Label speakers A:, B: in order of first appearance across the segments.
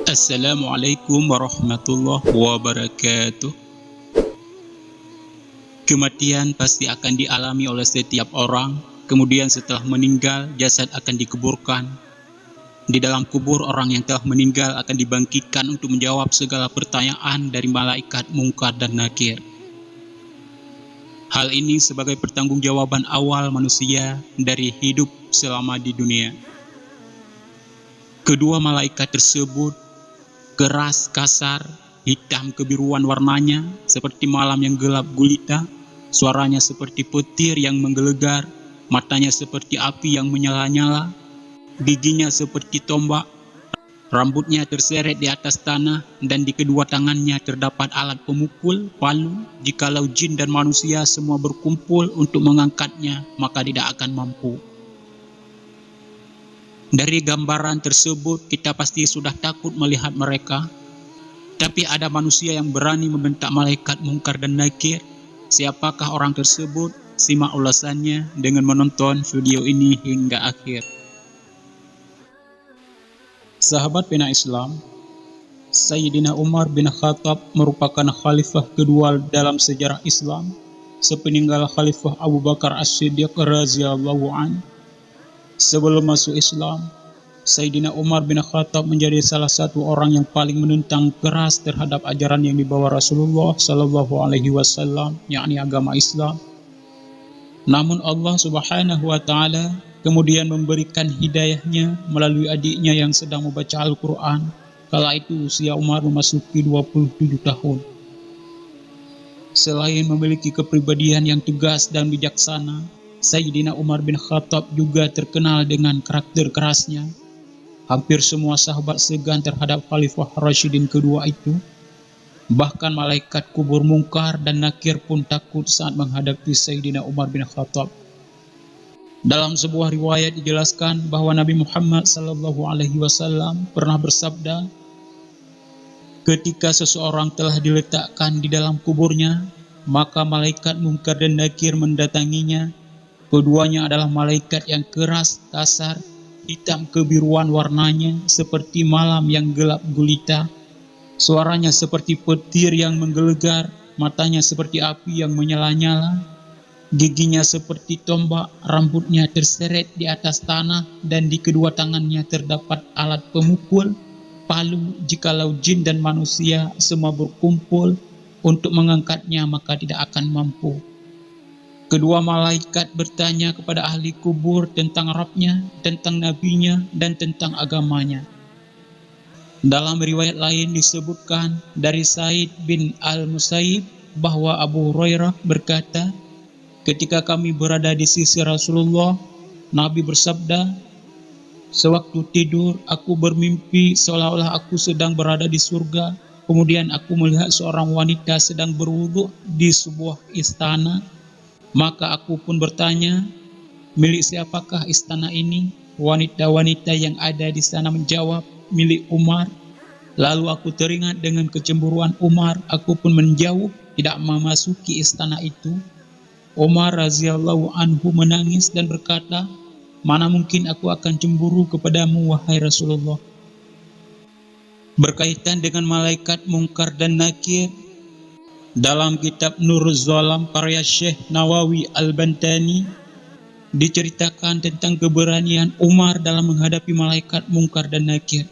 A: Assalamualaikum warahmatullahi wabarakatuh. Kematian pasti akan dialami oleh setiap orang. Kemudian setelah meninggal, jasad akan dikuburkan. Di dalam kubur, orang yang telah meninggal akan dibangkitkan untuk menjawab segala pertanyaan dari malaikat Munkar dan Nakir. Hal ini sebagai pertanggungjawaban awal manusia dari hidup selama di dunia. Kedua malaikat tersebut keras, kasar, hitam kebiruan warnanya, seperti malam yang gelap gulita. Suaranya seperti petir yang menggelegar, matanya seperti api yang menyala-nyala, giginya seperti tombak, rambutnya terseret di atas tanah, dan di kedua tangannya terdapat alat pemukul, palu. Jikalau jin dan manusia semua berkumpul untuk mengangkatnya, maka tidak akan mampu. Dari gambaran tersebut, kita pasti sudah takut melihat mereka. Tapi ada manusia yang berani membentak malaikat Munkar dan Nakir. Siapakah orang tersebut? Simak ulasannya dengan menonton video ini hingga akhir. Sahabat pena Islam, Sayyidina Umar bin Khattab merupakan khalifah kedua dalam sejarah Islam, sepeninggal Khalifah Abu Bakar As-Siddiq radhiyallahu anhu. Sebelum masuk Islam, Sayyidina Umar bin Khattab menjadi salah satu orang yang paling menentang keras terhadap ajaran yang dibawa Rasulullah Sallallahu Alaihi Wasallam, yakni agama Islam. Namun Allah Subhanahu Wa Taala kemudian memberikan hidayahnya melalui adiknya yang sedang membaca Al-Quran. Kala itu usia Umar memasuki 27 tahun. Selain memiliki kepribadian yang tegas dan bijaksana, Sayyidina Umar bin Khattab juga terkenal dengan karakter kerasnya. Hampir semua sahabat segan terhadap Khalifah Rashidin kedua itu. Bahkan malaikat kubur Munkar dan Nakir pun takut saat menghadapi Sayyidina Umar bin Khattab. Dalam sebuah riwayat dijelaskan bahwa Nabi Muhammad SAW pernah bersabda, ketika seseorang telah diletakkan di dalam kuburnya, maka malaikat Munkar dan Nakir mendatanginya. Keduanya adalah malaikat yang keras, kasar, hitam kebiruan warnanya, seperti malam yang gelap gulita. Suaranya seperti petir yang menggelegar, matanya seperti api yang menyala-nyala, giginya seperti tombak, rambutnya terseret di atas tanah, dan di kedua tangannya terdapat alat pemukul, palu. Jikalau jin dan manusia semua berkumpul untuk mengangkatnya, maka tidak akan mampu. Kedua malaikat bertanya kepada ahli kubur tentang Rabbnya, tentang nabinya, dan tentang agamanya. Dalam riwayat lain disebutkan dari Said bin Al-Musayyib bahwa Abu Hurairah berkata, ketika kami berada di sisi Rasulullah, Nabi bersabda, sewaktu tidur aku bermimpi seolah-olah aku sedang berada di surga. Kemudian aku melihat seorang wanita sedang berwudu di sebuah istana. Maka aku pun bertanya, milik siapakah istana ini? Wanita-wanita yang ada di sana menjawab, milik Umar. Lalu aku teringat dengan kecemburuan Umar, aku pun menjauh, tidak memasuki istana itu. Umar radhiyallahu anhu menangis dan berkata, mana mungkin aku akan cemburu kepadamu, wahai Rasulullah. Berkaitan dengan malaikat Munkar dan Nakir, dalam kitab Nuruz Zalam karya Syekh Nawawi Al-Bantani diceritakan tentang keberanian Umar dalam menghadapi malaikat Munkar dan Nakir.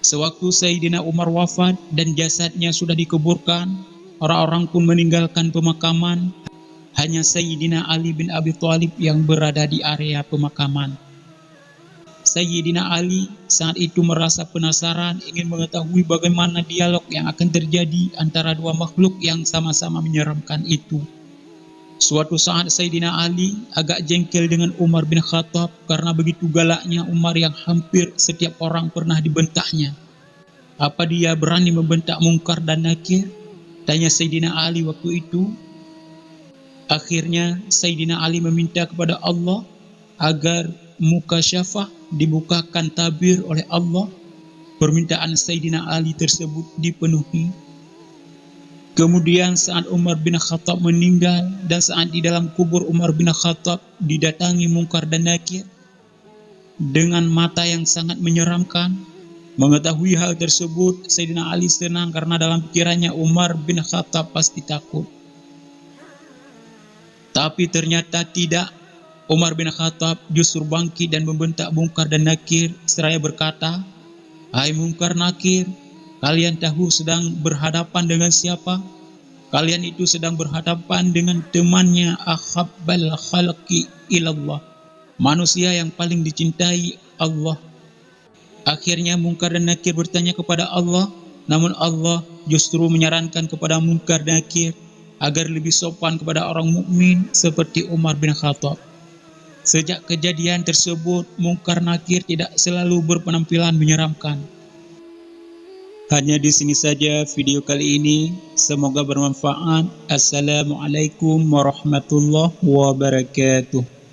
A: Sewaktu Sayyidina Umar wafat dan jasadnya sudah dikuburkan, orang-orang pun meninggalkan pemakaman. Hanya Sayyidina Ali bin Abi Thalib yang berada di area pemakaman. Sayyidina Ali saat itu merasa penasaran, ingin mengetahui bagaimana dialog yang akan terjadi antara dua makhluk yang sama-sama menyeramkan itu. Suatu saat Sayyidina Ali agak jengkel dengan Umar bin Khattab karena begitu galaknya Umar yang hampir setiap orang pernah dibentaknya. Apa dia berani membentak Munkar dan Nakir? Tanya Sayyidina Ali waktu itu. Akhirnya Sayyidina Ali meminta kepada Allah agar mukasyafah dibukakan tabir oleh Allah. Permintaan Sayyidina Ali tersebut dipenuhi. Kemudian saat Umar bin Khattab meninggal dan saat di dalam kubur Umar bin Khattab didatangi Munkar dan Nakir dengan mata yang sangat menyeramkan, Mengetahui hal tersebut, Sayyidina Ali senang karena dalam pikirannya Umar bin Khattab pasti takut. Tapi ternyata tidak. Umar bin Khattab justru bangkit dan membentak Munkar dan Nakir seraya berkata, "Hai Munkar Nakir, kalian tahu sedang berhadapan dengan siapa? Kalian itu sedang berhadapan dengan temannya akhabbal khalqi ilallah, manusia yang paling dicintai Allah." Akhirnya Munkar dan Nakir bertanya kepada Allah, namun Allah justru menyarankan kepada Munkar dan Nakir agar lebih sopan kepada orang mukmin seperti Umar bin Khattab. Sejak kejadian tersebut, Munkar Nakir tidak selalu berpenampilan menyeramkan. Hanya di sini saja video kali ini. Semoga bermanfaat. Assalamualaikum warahmatullahi wabarakatuh.